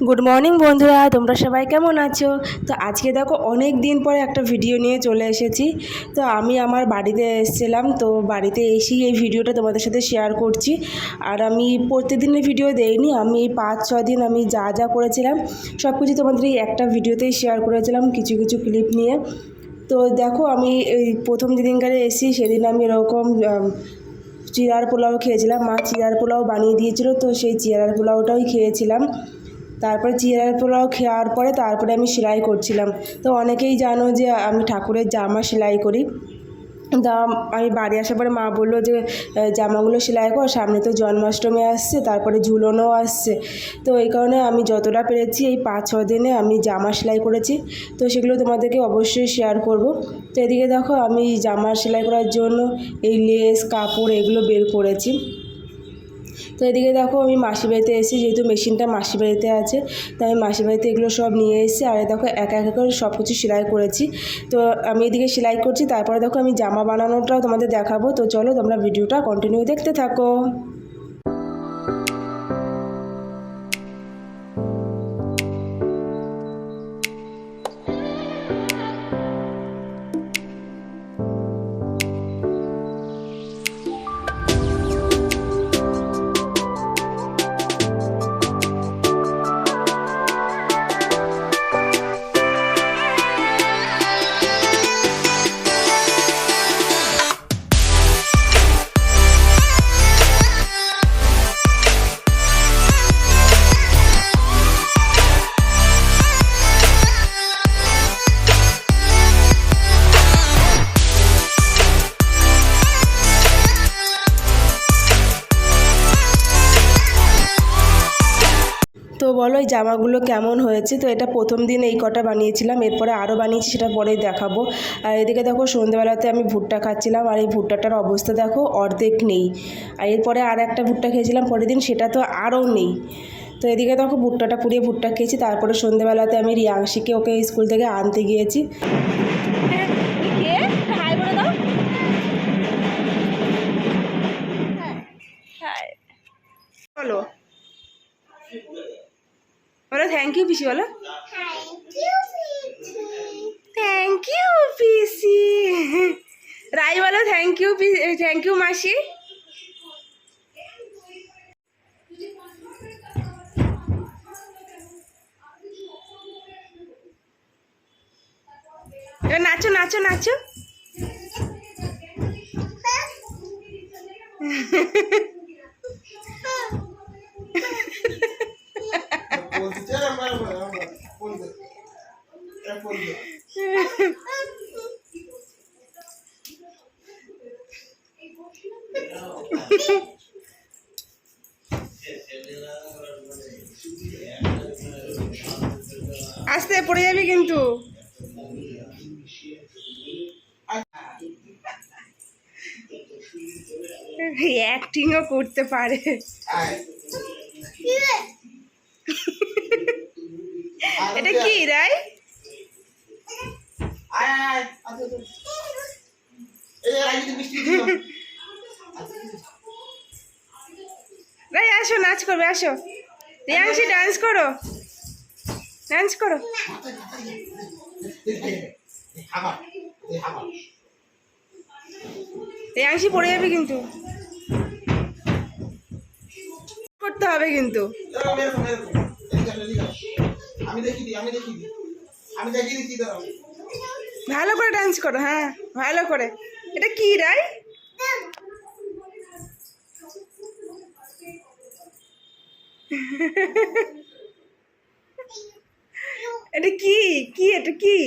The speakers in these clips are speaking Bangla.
গুড মর্নিং বন্ধুরা, তোমরা সবাই কেমন আছো? তো আজকে দেখো অনেক দিন পরে একটা ভিডিও নিয়ে চলে এসেছি। তো আমি আমার বাড়িতে এসেছিলাম, তো বাড়িতে এসেই এই ভিডিওটা তোমাদের সাথে শেয়ার করছি। আর আমি প্রত্যেকদিনের ভিডিও দেইনি, আমি এই 5-6 দিন আমি যা যা করেছিলাম সব কিছু তোমাদের এই একটা ভিডিওতেই শেয়ার করেছিলাম, কিছু কিছু ক্লিপ নিয়ে। তো দেখো আমি এই প্রথম যেদিনকারে এসেছি সেদিন আমি এরকম চিড়ার পোলাও খেয়েছিলাম। মা চিড়ার পোলাও বানিয়ে দিয়েছিল, তো সেই চিড়ার পোলাওটাই খেয়েছিলাম। তারপরে চিড়ার পোলাও খাওয়ার পরে তারপরে আমি সেলাই করছিলাম। তো অনেকেই জানো যে আমি ঠাকুরের জামা সেলাই করি। তা আমি বাড়ি আসার পরে মা বললো যে জামাগুলো সেলাই কর, সামনে তো জন্মাষ্টমী আসছে, তারপরে ঝুলনও আসছে। তো এই কারণে আমি যতটা পেরেছি এই 5-6 দিনে আমি জামা সেলাই করেছি। তো সেগুলো তোমাদেরকে অবশ্যই শেয়ার করব। তো এদিকে দেখো আমি জামা সেলাই করার জন্য এই লেস কাপড় এগুলো বের করেছি। তো এদিকে দেখো আমি মাসি বাড়িতে এসেছি, যেহেতু মেশিনটা মাসি বাড়িতে আছে, তাই আমি মাসি বাড়িতে এগুলো সব নিয়ে এসেছি। আর দেখো একা একা করে সব কিছু সেলাই করেছি। তো আমি এদিকে সেলাই করছি, তারপরে দেখো আমি জামা বানানোটাও তোমাদের দেখাবো। তো চলো তোমরা ভিডিওটা কন্টিনিউ দেখতে থাকো। তো বলো এই জামাগুলো কেমন হয়েছে? তো এটা প্রথম দিন এই কটা বানিয়েছিলাম, এরপরে আরও বানিয়েছি, সেটা পরেই দেখাবো। আর এদিকে দেখো সন্ধ্যেবেলাতে আমি ভুট্টা খাচ্ছিলাম, আর এই ভুট্টাটার অবস্থা দেখো অর্ধেক নেই। আর এরপরে আর একটা ভুট্টা খেয়েছিলাম পরের দিন, সেটা তো আরও নেই। তো এদিকে দেখো ভুট্টাটা পুড়িয়ে ভুট্টা খেয়েছি। তারপরে সন্ধ্যেবেলাতে আমি রিয়াংশিকে ওকে স্কুল থেকে আনতে গিয়েছি। বলো বলো থ্যাংক ইউ পিসি, বলো থ্যাংক ইউ পিসি। রাই বলো থ্যাংক ইউ থ্যাংক ইউ মাসি। এবার নাচো নাচো নাচো। আস্তে পড়ে যাবি কিন্তু। অ্যাক্টিংও করতে পারে। এটা কি রাই? রাই আসো, নাচ করবে, আসো। রিয়াংশি ডান্স করো, ডান্স করো। রিয়াংশি পড়ে যাবে কিন্তু, করতে হবে কিন্তু। ভালো করে ডান্স করো, হ্যাঁ ভালো করে। এটা কি রাই? এটা কি কি এটা কি?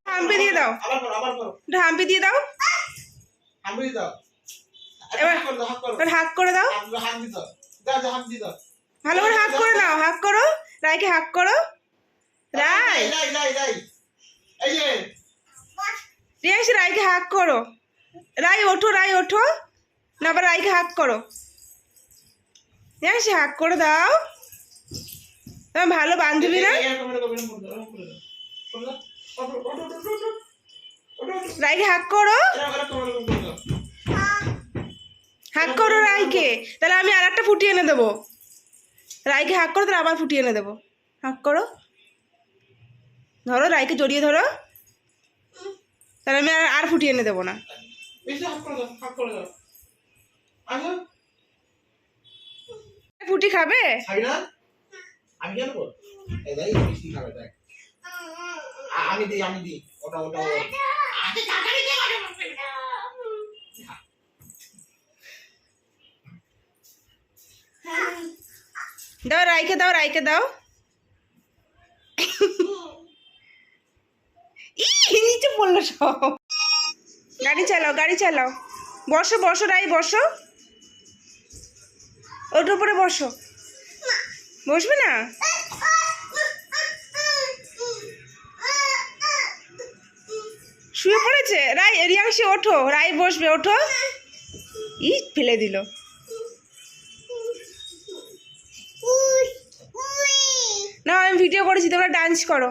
হাম্পি দিয়ে দাও, হাম্পি দিয়ে দাও। এবার হাক করে দাও, ভালো করে হাক করে দাও, হাক করো রাইকে, হাক করো রাই। রিয়াংশী রাইকে হাক করো। রাই ওঠো, রাই ওঠো। না আবার রাইকে হাক করো। রিয়াংশী হাক করে দাও। তোমার ভালো বান্ধবী না? রাইকে হাক করো, হাক করো রাইকে। তাহলে আমি আর একটা ফুটিয়ে এনে দেবো। রাইকে হাক করো, তাহলে আবার ফুটিয়ে এনে দেবো। হাক করো, ধরো রাইকে জড়িয়ে ধরো, তাহলে আমি আর ফুটিয়ে এনে দেবো না। ফুটি খাবে? দাও রাইকে দাও, রাইকে দাও। নিচে পড়লো সব। গাড়ি চালাও, গাড়ি চালাও। বসো বসো রাই, বসো। ওটার উপরে বসো। বসবে না? শুয়ে পড়েছে রাই। রিয়াংশী ওঠো, রাই বসবে, ওঠো। ফেলে দিল। না আমি ভিডিও করেছি, তোমরা ডান্স করো।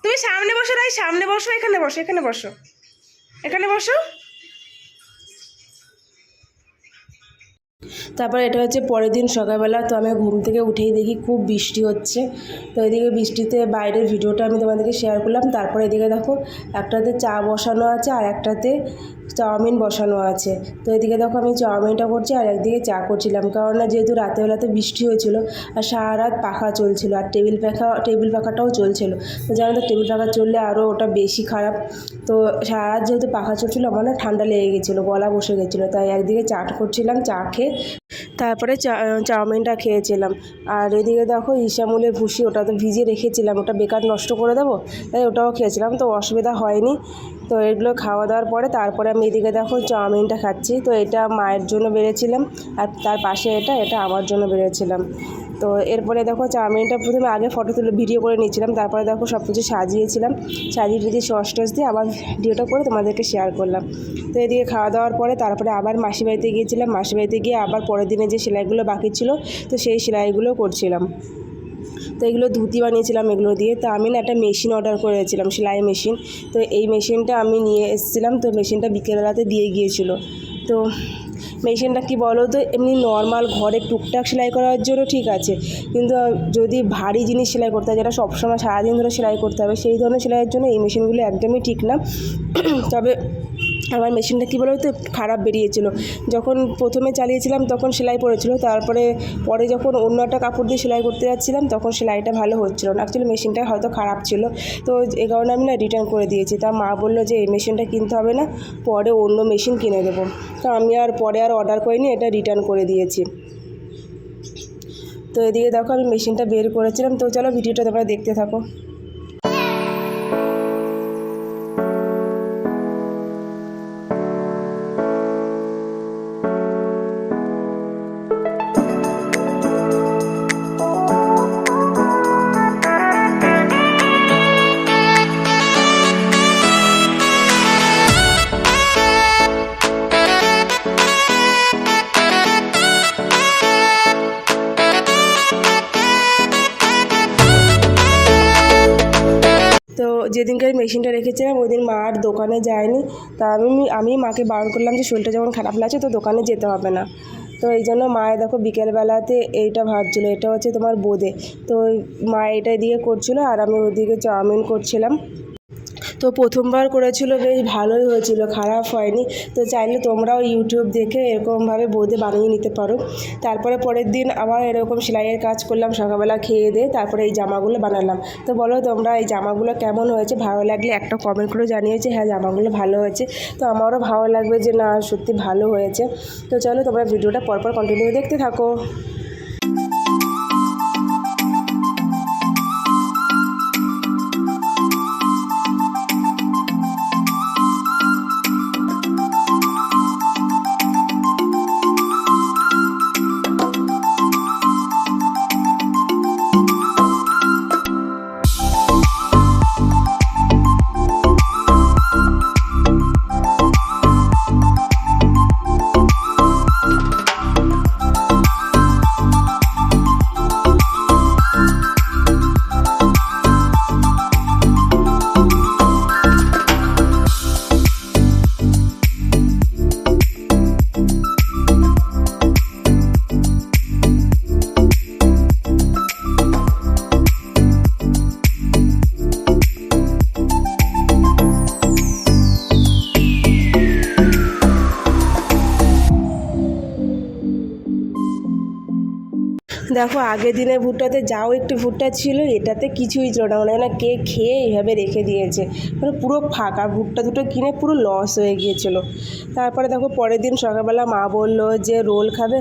তুমি সামনে বসো রাই, সামনে বসো। এখানে বসো, এখানে বসো, এখানে বসো। তারপর এটা হচ্ছে পরের দিন সকালবেলা। তো আমি ঘুম থেকে উঠেই দেখি খুব বৃষ্টি হচ্ছে। তো এদিকে বৃষ্টিতে বাইরের ভিডিওটা আমি তোমাদেরকে শেয়ার করলাম। তারপরে এদিকে দেখো একটাতে চা বসানো আছে আর একটাতে চাউমিন বসানো আছে। তো এদিকে দেখো আমি চাউমিনটা করছি আর একদিকে চা করছিলাম, কারণ না যেহেতু রাতেরবেলাতে বৃষ্টি হয়েছিল আর সারা রাত পাখা চলছিল আর টেবিল পাখাটাও চলছিল। তো জানো তো টেবিল পাখা চললে আরও ওটা বেশি খারাপ। তো সারা রাত যেহেতু পাখা চলছিল আমার না ঠান্ডা লেগে গেছিলো, গলা বসে গেছিলো। তাই একদিকে চা করছিলাম, চা খেয়ে তারপরে চাউমিনটা খেয়েছিলাম। আর এদিকে দেখো ইসামুলের ভুসি, ওটা তো ভিজিয়ে রেখেছিলাম, ওটা বেকার নষ্ট করে দেবো, তাই ওটাও খেয়েছিলাম। তো অসুবিধা হয়নি। তো এগুলো খাওয়া দাওয়ার পরে তারপরে আমি এদিকে দেখো চাউমিনটা খাচ্ছি। তো এটা মায়ের জন্য বেড়েছিলাম আর তার পাশে এটা আমার জন্য বেড়েছিলাম। তো এরপরে দেখো চাউমিনটা প্রথমে আগে ফটো তুলে ভিডিও করে নিয়েছিলাম, তারপরে দেখো সব কিছু সাজিয়েছিলাম, সাজিয়ে যদি সস টস দিয়ে আবার ভিডিওটা করে তোমাদেরকে শেয়ার করলাম। তো এদিকে খাওয়া দাওয়ার পরে তারপরে আবার মাসি বাড়িতে গিয়েছিলাম। মাসি বাড়িতে গিয়ে আবার পরের দিনে যে সেলাইগুলো বাকি ছিল তো সেই সেলাইগুলো করছিলাম। তো এগুলো ধুতি বানিয়েছিলাম এগুলো দিয়ে। তো আমি না একটা মেশিন অর্ডার করেছিলাম, সেলাই মেশিন। তো এই মেশিনটা আমি নিয়ে এসেছিলাম। তো মেশিনটা বিকেলবেলাতে দিয়ে গিয়েছিলো। তো মেশিনটা কি বলো তো, এমনি নর্মাল ঘরে টুকটাক সেলাই করার জন্য ঠিক আছে, কিন্তু যদি ভারী জিনিস সেলাই করতে হয়, যেটা সবসময় সারাদিন ধরে সেলাই করতে হবে, সেই ধরনের সেলাইয়ের জন্য এই মেশিনগুলো একদমই ঠিক না। তবে আমার মেশিনটা কী বলো তো খারাপ বেরিয়েছিল। যখন প্রথমে চালিয়েছিলাম তখন সেলাই পড়েছিল, তারপরে যখন অন্য একটা কাপড় দিয়ে সেলাই করতে যাচ্ছিলাম তখন সেলাইটা ভালো হচ্ছিল না। অ্যাকচুয়ালি মেশিনটা হয়তো খারাপ ছিল, তো এই কারণে আমি না রিটার্ন করে দিয়েছি। তা মা বললো যে এই মেশিনটা কিনতে হবে না, পরে অন্য মেশিন কিনে দেবো। তো আমি পরে অর্ডার করিনি, এটা রিটার্ন করে দিয়েছি। তো এদিকে দেখো আমি মেশিনটা বের করেছিলাম। তো চলো ভিডিওটা তোমরা দেখতে থাকো। তো যেদিনকে মেশিনটা রেখেছিলাম ওই দিন মা আর দোকানে যায়নি। তা আমি মাকে বারণ করলাম যে শরীরটা যখন খারাপ লাগছে তো দোকানে যেতে হবে না। তো এই জন্য মায়ে দেখো বিকেলবেলাতে এইটা ভাজছিলো, এটা হচ্ছে তোমার বোঁদে। তো মা এটা দিয়ে করছিলো আর আমি ওইদিকে চাউমিন করছিলাম। তো প্রথমবার করেছিল, বেশ ভালোই হয়েছিল, খারাপ হয়নি। তো চাইলে তোমরাও ইউটিউব দেখে এরকমভাবে বোঁদে বানিয়ে নিতে পারো। তারপরে পরের দিন আবার এরকম সেলাইয়ের কাজ করলাম, সকালবেলা খেয়ে দিয়ে তারপরে এই জামাগুলো বানালাম। তো বলো তোমরা এই জামাগুলো কেমন হয়েছে, ভালো লাগলে একটা কমেন্ট করে জানিয়েছে হ্যাঁ জামাগুলো ভালো হয়েছে। তো আমারও ভালো লাগবে যে না সত্যি ভালো হয়েছে। তো চলো তোমরা ভিডিওটা পরপর কন্টিনিউ দেখতে থাকো। দেখো আগের দিনের ভুট্টাতে যাও একটু ভুট্টা ছিল, এটাতে কিছুই ছিল না, মানে না কে খেয়ে এইভাবে রেখে দিয়েছে, মানে পুরো ফাঁকা, ভুট্টা দুটো কিনে পুরো লস হয়ে গিয়েছিলো। তারপরে দেখো পরের দিন সকালবেলা মা বললো যে রোল খাবে,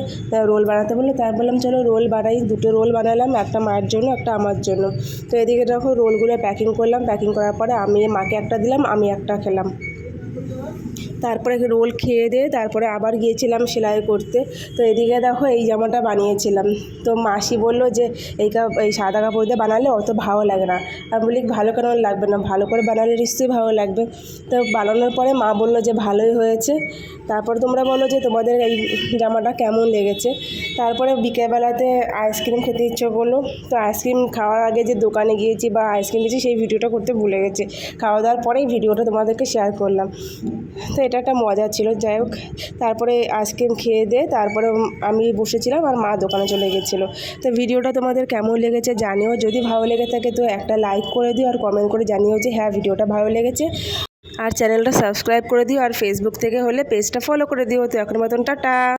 রোল বানাতে বললো, তাই বললাম চলো রোল বানাই। দুটো রোল বানালাম, একটা মায়ের জন্য একটা আমার জন্য। তো এদিকে দেখো রোলগুলো প্যাকিং করলাম, প্যাকিং করার পরে আমি মাকে একটা দিলাম, আমি একটা খেলাম। তারপরে রোল খেয়ে দিয়ে তারপরে আবার গিয়েছিলাম সেলাই করতে। তো এদিকে দেখো এই জামাটা বানিয়েছিলাম। তো মাসি বললো যে এই সাদা কাপড় দিয়ে বানালে অত ভালো লাগে না। আমি বলি ভালো কেন লাগবে না, ভালো করে বানালে নিশ্চয়ই ভালো লাগবে। তো বানানোর পরে মা বললো যে ভালোই হয়েছে। তারপর তোমরা বলো যে তোমাদের এই জামাটা কেমন লেগেছে। তারপরে বিকেলবেলাতে আইসক্রিম খেতে ইচ্ছে করলো। তো আইসক্রিম খাওয়ার আগে যে দোকানে গিয়েছি বা আইসক্রিম খেয়েছি সেই ভিডিওটা করতে ভুলে গেছি। খাওয়া দাওয়ার পরেই ভিডিওটা তোমাদেরকে শেয়ার করলাম। তো এটা একটা মজা ছিল। যাই হোক, তারপরে আইসক্রিম খেয়ে দিয়ে তারপরে আমি বসেছিলাম আর মা দোকানে চলে গেছিলো। তো ভিডিওটা তোমাদের কেমন লেগেছে জানিও, যদি ভালো লেগে থাকে তো একটা লাইক করে দিও আর কমেন্ট করে জানিও যে হ্যাঁ ভিডিওটা ভালো লেগেছে। আর চ্যানেলটা সাবস্ক্রাইব করে দিও, আর ফেসবুক থেকে হলে পেজটা ফলো করে দিও। তো এখন মতন টাটা।